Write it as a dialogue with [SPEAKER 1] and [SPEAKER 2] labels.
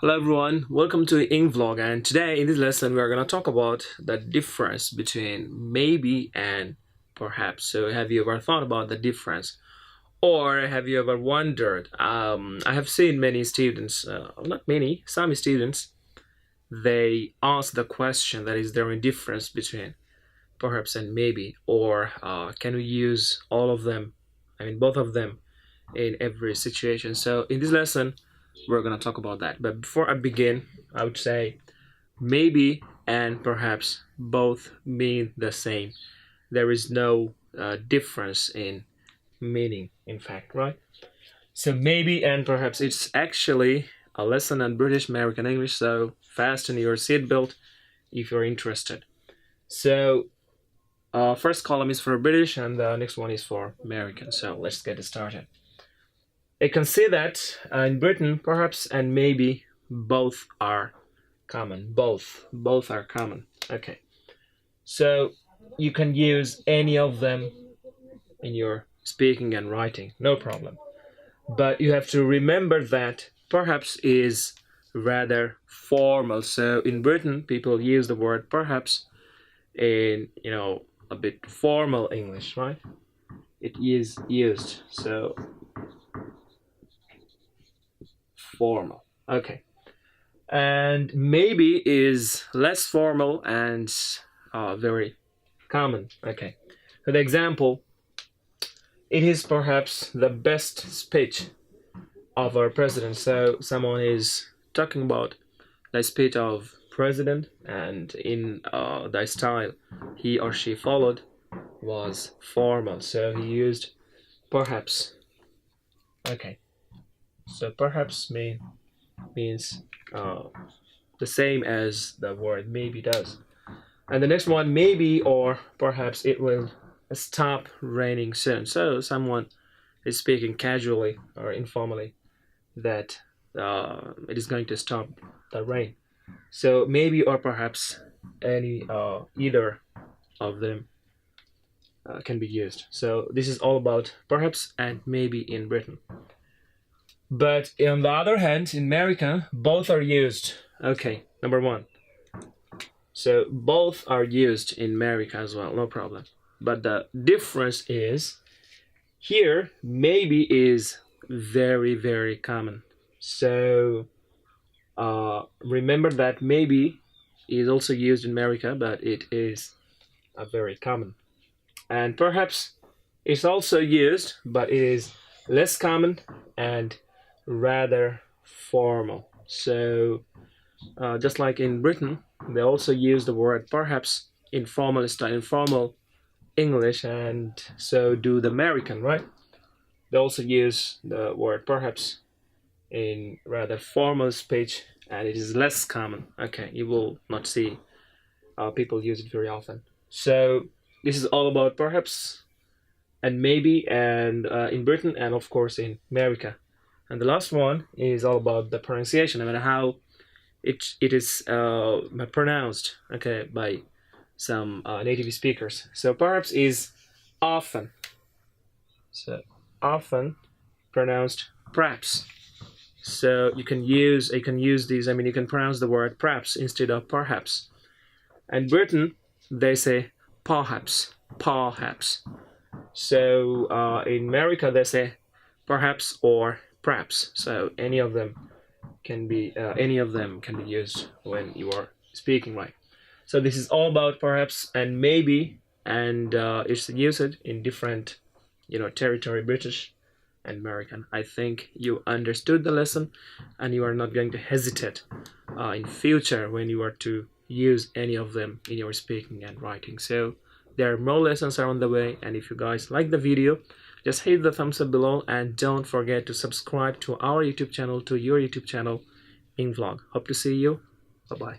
[SPEAKER 1] Hello everyone, welcome to EngVlog, and today in this lesson we are going to talk about the difference between maybe and perhaps. So have you ever thought about the difference, or have you ever wondered? I have seen many students, not many, some students, they ask the question that is there a difference between perhaps and maybe, or can we use all of them, both of them in every situation. So in this lesson we're going to talk about that, but before I begin, I would say maybe and perhaps both mean the same. There is no difference in meaning, in fact, right? So maybe and perhaps, it's actually a lesson on British American English, so fasten your seatbelt if you're interested. So first column is for British and the next one is for American, so let's get started. You can see that in Britain, perhaps and maybe both are common. Both are common. Okay, so you can use any of them in your speaking and writing, no problem. But you have to remember that perhaps is rather formal. So in Britain, people use the word perhaps in a bit formal English, right? It is used so formal. Okay, and maybe is less formal and very common. Okay, for the example, it is perhaps the best speech of our president. So someone is talking about the speech of president, and in the style he or she followed was formal, so he used perhaps. Okay, so perhaps means the same as the word maybe does. And the next one, maybe or perhaps it will stop raining soon. So someone is speaking casually or informally that it is going to stop the rain. So maybe or perhaps, any either of them can be used. So this is all about perhaps and maybe in Britain. But on the other hand, in America, both are used. Okay, number one. So both are used in America as well, no problem. But the difference is, here, maybe is very, very common. So remember that maybe is also used in America, but it is very common. And perhaps it's also used, but it is less common and rather formal. So just like in Britain, they also use the word perhaps in formal style, informal English, and so do the American, right? They also use the word perhaps in rather formal speech, and it is less common. Okay, you will not see people use it very often. So this is all about perhaps and maybe, and in Britain, and of course in America. And the last one is all about the pronunciation, how it is pronounced, okay, by some native speakers. So perhaps is often. So often pronounced perhaps. So you can use these. You can pronounce the word perhaps instead of perhaps. And Britain, they say perhaps. So in America, they say perhaps or perhaps. So any of them can be used when you are speaking, right? So this is all about perhaps and maybe, and it's used in different territory, British and American. I think you understood the lesson, and you are not going to hesitate in future when you are to use any of them in your speaking and writing. So there are more lessons are on the way, and if you guys like the video, just hit the thumbs up below, and don't forget to subscribe to our YouTube channel, to your YouTube channel, EngVlog. Hope to see you. Bye-bye.